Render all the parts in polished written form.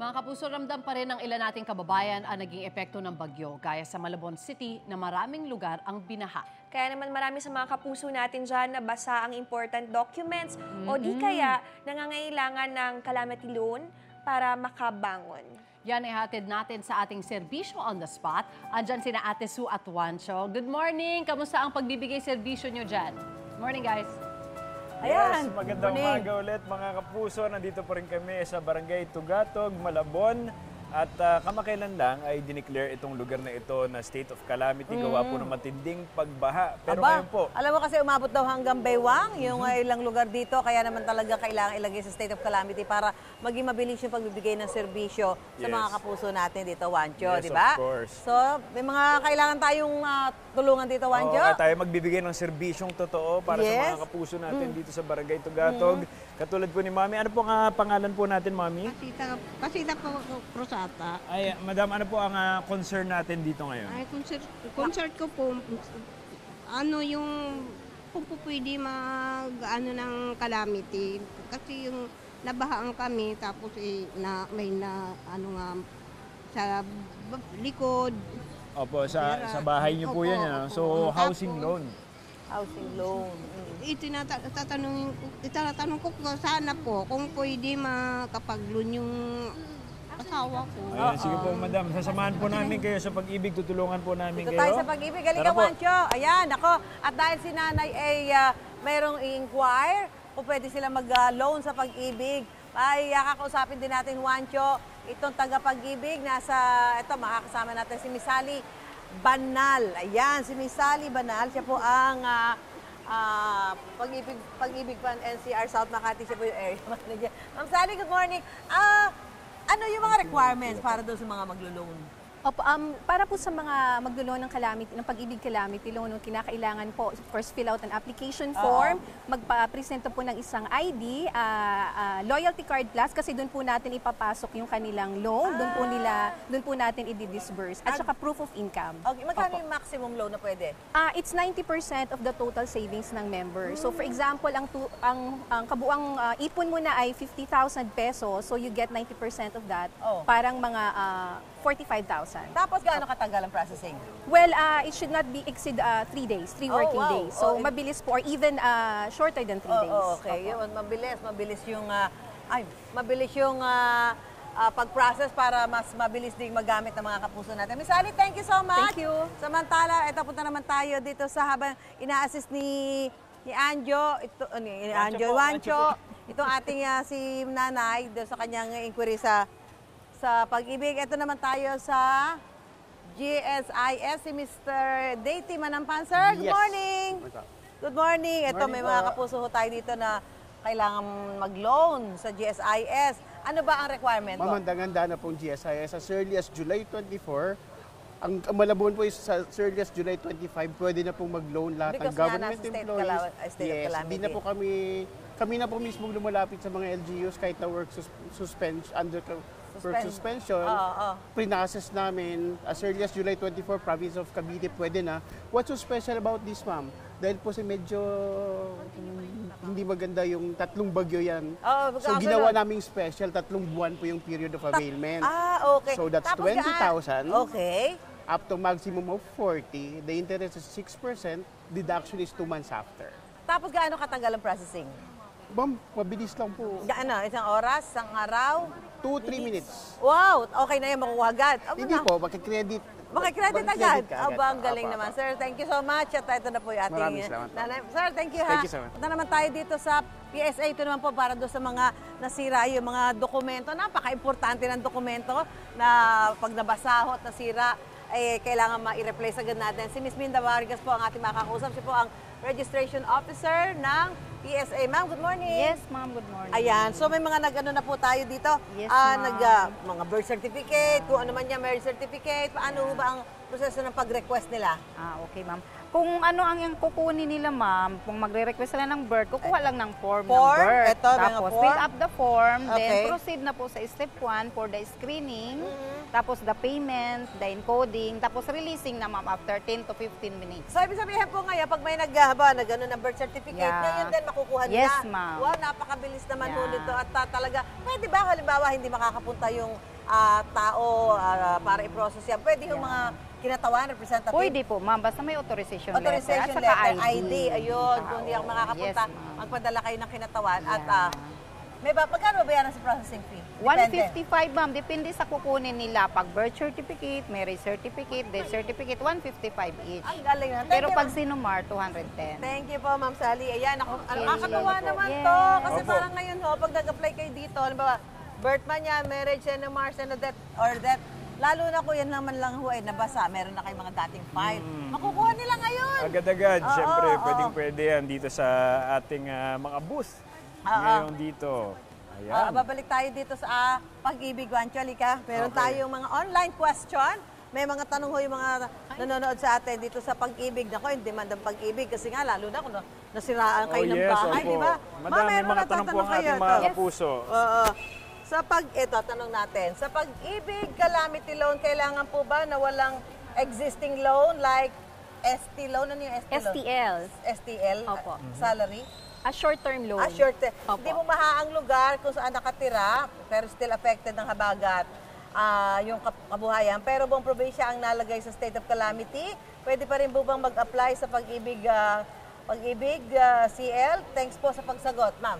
Mga kapuso, ramdam pa rin ng ilan nating kababayan ang naging epekto ng bagyo, gaya sa Malabon City na maraming lugar ang binaha. Kaya naman marami sa mga kapuso natin dyan na basa ang important documents o di kaya nangangailangan ng calamity loan para makabangon. Yan ay hatid natin sa ating serbisyo on the spot. Andyan sina Ate Sue at Juancho. Good morning! Kamusta ang pagbibigay serbisyo nyo dyan? Good morning, guys! Yes, magandang umaga ulit mga kapuso. Nandito pa rin kami sa Barangay Tugatog, Malabon. At kamakailan lang ay dineclare itong lugar na ito na state of calamity. Gawa po ng matinding pagbaha. Pero ngayon po, alam mo kasi umabot daw hanggang Baywang, yung ilang lugar dito. Kaya naman talaga kailangan ilagay sa state of calamity para maging mabilis yung pagbibigay ng serbisyo sa mga kapuso natin dito, Juancho, Yes, di ba? of course. So, may mga kailangan tayong tulungan dito, Juancho. at tayo magbibigay ng serbisyong totoo para sa mga kapuso natin dito sa Barangay Tugatog. Katulad po ni Mami. Ano po ang pangalan po natin, Mami? Pasita po Rosata. Ay, Madam, ano po ang concern natin dito ngayon? Ay, concert ko po, ano yung, kung po pwede ano ng calamity. Kasi yung nabahaan kami, tapos ano nga, sa likod. Opo, sa bahay niyo po yan. So, housing loan. Housing loan. Itatanong ko sana po kung pwede makapag-loan yung asawa ko. Ayan, sige po, Madam. Sasamahan po namin kayo sa pag-ibig. Tutulungan po namin Dito kayo. tayo sa pag-ibig. Halika, Juancho. Ayan, ako. At dahil si nanay ay mayroong i-inquire kung pwede sila mag-loan sa pag-ibig, ay kakausapin din natin, Juancho, itong taga-pag-ibig. Ito, makakasama natin si Miss Sally Banal. Ayan, si Miss Sally Banal. Siya po ang pag-ibig pan NCR South Makati. Siya po yung area manager. Ma'am Sally, good morning. Ano yung mga requirements para doon sa mga maglo-loan? Opo, para po sa mga maglo-loan ng calamity, ng pag-ibig calamity loan, kinakailangan po first fill out an application form, magpa-present po ng isang ID, loyalty card plus kasi doon po natin ipapasok yung kanilang loan, doon po natin i-disburse at saka proof of income. Okay, magkano yung maximum loan na pwede? It's 90% of the total savings ng member. So for example, ang kabuang ipon mo na ay 50,000 pesos, so you get 90% of that, parang mga 45,000. Tapos gaano katagal ang processing? Well, it should not be exceed 3 days, 3 working days. So mabilis po or even shorter than 3 days. Okay, yun, mabilis yung pag-process para mas mabilis ding magamit ng mga kapuso natin. Miss Ali, thank you so much. Thank you. Samantala, ito punta naman tayo dito sa habang ina-assist ni Anjo, Juancho, itong ating si nanay doon sa kanyang inquiry sa pag-ibig. Ito naman tayo sa GSIS, si Mr. Daty Manampan. Sir, good morning! Good morning! Ito, may mga kapuso tayo dito na kailangan mag-loan sa GSIS. Ano ba ang requirement po? Mamandang-handa na pong GSIS. As early as July 24, ang Malabon po is as early as July 25, pwede na pong mag-loan lahat ng government employees. Yes, hindi na po kami na po mismo lumalapit sa mga LGUs kahit na work suspension, pre-process namin as early as July 24, province of Cavite, pwede na. What's so special about this, ma'am? Dahil po medyo hindi maganda yung tatlong bagyo yan. So ginawa naming special, 3 buwan po yung period of availment. Okay. So that's 20,000. Okay. Up to maximum of 40. The interest is 6%. Deduction is 2 months after. Tapos gaano katagal ang processing? Ma'am, mabilis lang po. Isang oras, isang araw? 2-3 minutes. Wow! Okay na yan, makukuha agad. Hindi po, makikredit. Makikredit agad? Agad. Ang galing naman. Sir, thank you so much. At ito na po yung ating Maraming salamat. nanay. Sir, thank you ha. Thank you so much. Punta naman tayo dito sa PSA. Ito naman po para doon sa mga nasira yung mga dokumento. Napaka-importante ng dokumento na pag nabasa at nasira, kailangan ma-replace agad natin. Si Ms. Minda Vargas po ang ating makakausap. Siya po ang registration officer ng PSA. Ma'am, good morning. Yes, ma'am, good morning. Ayan, so may mga nag-ano na po tayo dito. Yes, ma'am. Mga birth certificate, kung ano man yan, marriage certificate. Paano ba ang proseso ng pag-request nila? Okay, ma'am. Kung ano ang yung kukunin nila, ma'am, kung magre-request sila ng birth, kukuha lang ng form ng birth. Ito, mga Tapos, form? fill up the form, Okay. then proceed na po sa step 1 for the screening, tapos the payment, the encoding, tapos releasing na, ma'am, after 10 to 15 minutes. So, ibig sabihin po ngayon, pag may nag-ano ng birth certificate, ngayon din makukuha nila. Yes, ma'am. Wow, napakabilis naman po Yeah. nito. At talaga, pwede ba halimbawa hindi makakapunta yung tao para i-process yan. Pwede yung mga kinatawan, representative. Pwede po, ma'am. Basta may authorization letter at Authorization saka letter, ID. Ayun, kung hindi ako makakapunta, Yes, ma'am. magpadala kayo ng kinatawan. At magkano ba yan sa processing fee? Depende. 155, ma'am. Depende sa kukunin nila. Pag birth certificate, marriage certificate, death certificate, 155 each. Ang galing na. Pero pag sinumar, 210. Thank you po, Ma'am Sally. Ayan, nakakatuwa naman Yes. to. Kasi Opo. parang ngayon pag nag-apply kayo dito, halimbawa, birth man yan, marriage, Mars, death, or death, lalo na kung yan naman lang nabasa, meron na kayong mga dating file. Makukuha nila ngayon. Agad-agad, Oo, syempre, oo. pwedeng-pwede yan dito sa ating mga booth. Ngayon dito. Ayan. Babalik tayo dito sa Pag-ibig, Wancho, Lika. Meron tayong mga online question. May mga tanong ho yung mga nanonood sa atin dito sa Pag-ibig. Nako, yung demand ng Pag-ibig. Kasi nga, lalo na kung nasiraan kayo ng bahay, opo. di ba? Madami meron mga na tanong po ang kayo. ating mga Ito. kapuso. Oo. Ito, tanong natin. Sa Pag-ibig calamity loan, kailangan po ba na walang existing loan like ST loan? Ano yung ST loan? STL. STL? Opo. Salary? A short-term loan. Short term. Opo. Hindi mo mahaang lugar kung saan nakatira, pero still affected ng habagat yung kabuhayan. Pero buong probinsya ang nalagay sa state of calamity. Pwede pa rin po bang mag-apply sa Pag-ibig CL? Thanks po sa pagsagot, ma'am.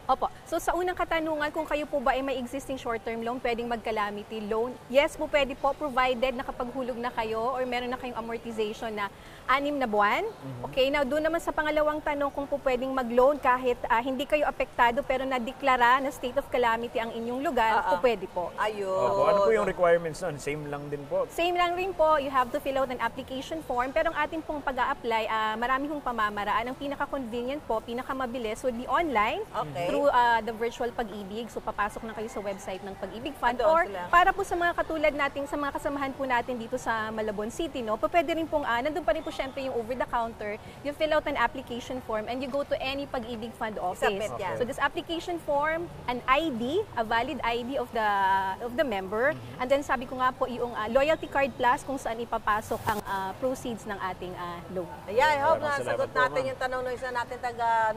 Opo. So sa unang katanungan, kung kayo po ba ay may existing short-term loan, pwedeng mag-calamity loan? Yes po, pwede po, provided nakapaghulog na kayo or meron na kayong amortization na 6 na buwan. Okay, now doon naman sa pangalawang tanong kung po pwedeng mag-loan kahit hindi kayo apektado pero nadeklara na state of calamity ang inyong lugar, po pwede po. Ayun. Opo, ano po yung requirements nun? Same lang din po. Same lang rin po, you have to fill out an application form, pero ang ating pong pag-a-apply, marami hong pamamaraan. Ang pinaka-convenient po, pinaka-mabilis would be online Okay. through the virtual Pag-ibig. So papasok na kayo sa website ng Pag-ibig Fund. Andun Or sila. para po sa mga katulad nating, sa mga kasamahan po natin dito sa Malabon City, no, pwede rin pong, nandun pa rin po syempre yung over-the-counter, you fill out an application form and you go to any Pag-ibig Fund office. Submit yan. So this application form, an ID, a valid ID of the member, and then sabi ko nga po yung loyalty card plus kung saan ipapasok ang proceeds ng ating loan. Ayan, I hope Maraming na sagot salamat po, natin ma'am. yung tanong ng isa natin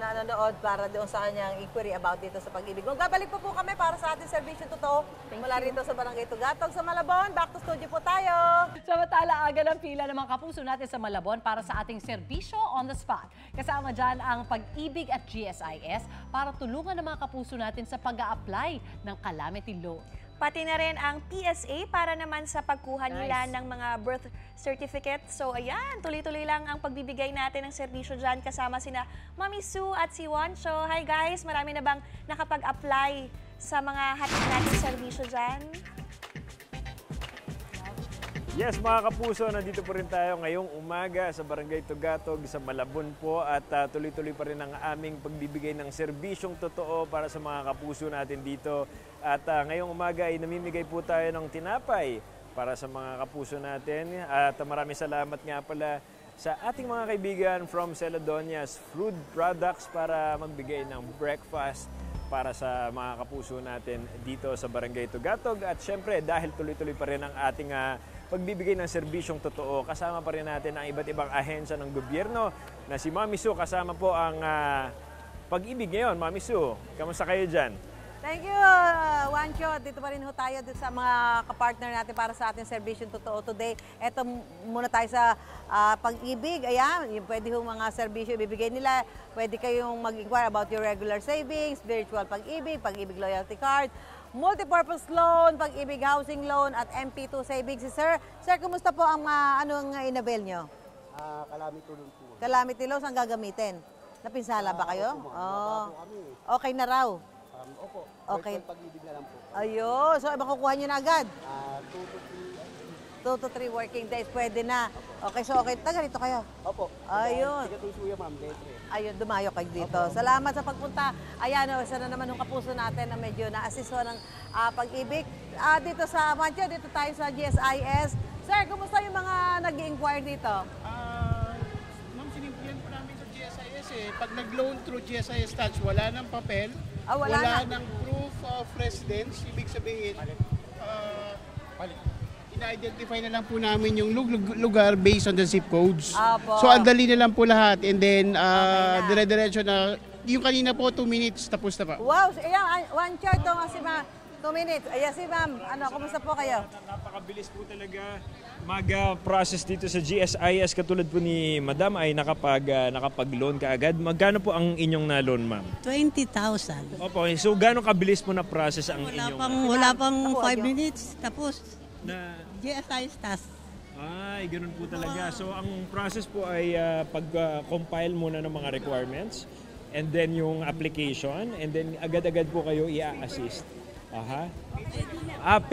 nanonood para doon sa kanyang inquiry about dito sa Pag-ibig. Magbabalik po kami para sa ating servisyo totoo. Mula rito sa Barangay Tugatog sa Malabon. Back to studio po tayo. Samantala, aga ng pila ng mga kapuso natin sa Malabon para sa ating serbisyo on the spot. Kasama dyan ang Pag-ibig at GSIS para tulungan ng mga kapuso natin sa pag-a-apply ng calamity loan. Pati na rin ang PSA para naman sa pagkuha nila ng mga birth certificate. So ayan, tuloy-tuloy lang ang pagbibigay natin ng serbisyo dyan kasama sina Mami Sue at si Wancho. Hi guys, marami na bang nakapag-apply sa mga hatid natin serbisyo dyan? Yes, mga kapuso, nandito po rin tayo ngayong umaga sa Barangay Tugatog sa Malabon po at tuloy-tuloy pa rin ang aming pagbibigay ng serbisyong totoo para sa mga kapuso natin dito. At ngayong umaga ay namimigay po tayo ng tinapay para sa mga kapuso natin. At maraming salamat nga pala sa ating mga kaibigan from Celadonia's Food Products para magbigay ng breakfast para sa mga kapuso natin dito sa Barangay Tugatog. At syempre, dahil tuloy-tuloy pa rin ang ating pagbibigay ng serbisyong totoo, kasama pa rin natin ang iba't ibang ahensya ng gobyerno na si Mami Sue. Kasama po ang Pag-ibig ngayon. Mami Sue, kamusta kayo dyan? Thank you, Wancho. Dito pa rin ho tayo dito sa mga kapartner natin para sa ating serbisyong totoo today. Ito muna tayo sa Pag-ibig. Ayan, yung pwede ho mga serbisyo ibibigay nila. Pwede kayong mag-inquire about your regular savings, virtual Pag-ibig, Pag-ibig loyalty card, multipurpose loan, Pag-ibig housing loan, at MP2 savings. Sir, kumusta po ang anong in-avail nyo? Calamity loan po. Calamity loan, saan gagamitin? Napinsala ba kayo? Okay na raw. Opo. Okay. Virtual Pag-ibig na lang po. Ayun, so makukuha nyo na agad? 2 to 3. 2 to 3 working days, pwede na. Okay, so okay. Taga rito kayo? Opo. Ayun. Tiga-tusuya, ma'am. Letre. Ayun, dumayo kayo dito. Salamat sa pagpunta. Ayan, isa na naman yung kapuso natin na medyo na-assist ng Pag-ibig. Dito sa Mancho, dito tayo sa GSIS. Sir, kumusta yung mga nag-i-inquire dito? Ma'am, sinimplihan po namin sa GSIS eh. Pag nag-loan through GSIS Touch, wala ng papel, Wala na. ng proof of residence. Ibig sabihin, ina-identify na lang po namin yung lugar based on the zip codes. Apo. So, ang dali na lang po lahat. And then, dire-diretso na, yung kanina po, 2 minutes, tapos na pa. Wow, so, ayan, one chart to nga si 2 minutes. Ayan si ma'am. Kumusta po kayo? Napakabilis po talaga mag-process dito sa GSIS. Katulad po ni Madam ay nakapag-loan ka agad. Magkano po ang inyong na-loan, ma'am? 20,000. Opo, so gano'ng kabilis po na-process ang inyong... Wala pang 5 minutes. Tapos, Na, GSI task. ay, ganun po talaga. So, ang process po ay pag-compile muna ng mga requirements and then yung application and then agad-agad po kayo i-assist. Aha.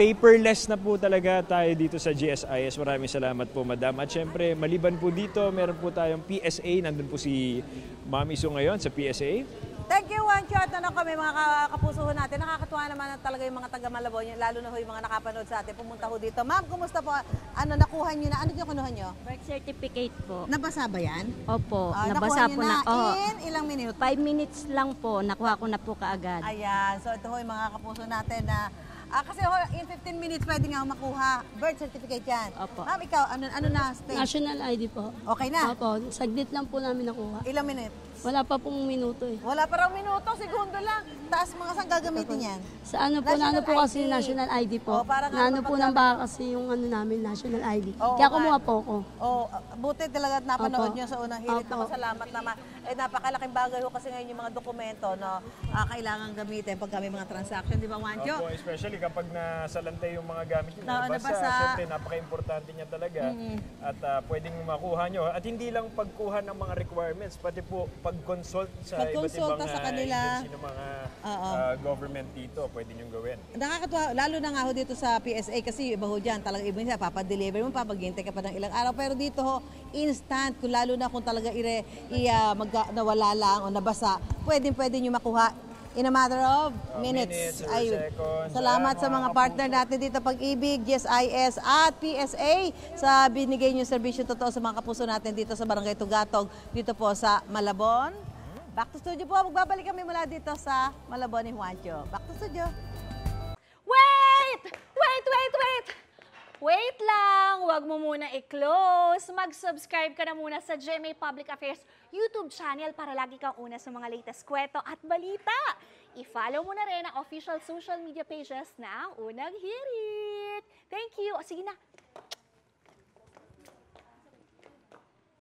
Paperless na po talaga tayo dito sa GSIS. Maraming salamat po, Madam. At syempre, maliban po dito, meron po tayong PSA. Nandun po si Ma'am Isu ngayon sa PSA. Thank you, Juancho. At kami mga kapuso natin. Nakakatuwa naman talaga yung mga taga Malabon, lalo na yung mga nakapanood sa atin. Pumunta ho dito. Ma'am, kumusta po? Nakuha nyo na? Ano yung kunuha nyo? Birth certificate po. Nabasa ba yan? Opo, nakuha nabasa po nyo na. Oh, in ilang minutes? 5 minutes lang po, nakuha ko na po kaagad. Ayan. So ito ho yung mga kapuso natin na kasi ho, in 15 minutes pwede nga ho makuha. Birth certificate yan. Opo. Ma'am, ikaw, ano na stage? National ID po. Okay na? Opo, saglit lang po namin nakuha. Ilang minutes? Wala pa pong minuto eh. Wala pa raw minuto, segundo lang. Taas mga saan gagamitin yan? Sa ano po, National nano po kasi ID. National ID po. Oh, parang Nano po ng mapag- baka kasi yung ano namin, National ID. Oo, Kaya nga. kumuha po ako. Oh, buti talaga at napanood Opo. nyo sa unang hirit. Opo. Naman, salamat naman. Napakalaking bagay ho kasi ngayon yung mga dokumento na kailangan gamitin pag may mga transaction, di ba, Juancho? Opo, especially kapag nasalantay yung mga gamit nyo. Oo, nabasa. Siyempre, napaka-importante niya talaga. At pwedeng makuha nyo. At hindi lang pagkuha ng mga requirements, pati po pag-consult sa iba't Pag-consulta ibang sa kanila. agency ng mga government dito, pwede nyo gawin. Nakakatuwa, lalo na nga ho dito sa PSA kasi yung iba ho dyan, talagang iba niya, papadeliver mo, papaghintay ka pa ng ilang araw. Pero dito ho, instant, kung lalo na kung talaga nawala lang o nabasa, pwede nyo makuha in a matter of minutes. Minutes or seconds. Salamat sa mga partner natin dito, Pag-ibig, GSIS at PSA sa binigay nyo serbisyo totoo sa mga kapuso natin dito sa Barangay Tugatog, dito po sa Malabon. Back to studio po, magbabalik kami mula dito sa Malabon ni Juancho. Back to studio. Wait! Wait lang! Huwag mo muna i-close. Mag-subscribe ka na muna sa GMA Public Affairs YouTube channel para lagi kang una sa mga latest kwento at balita. I-follow mo na rin ang official social media pages ng Unang Hirit. Thank you. O sige na,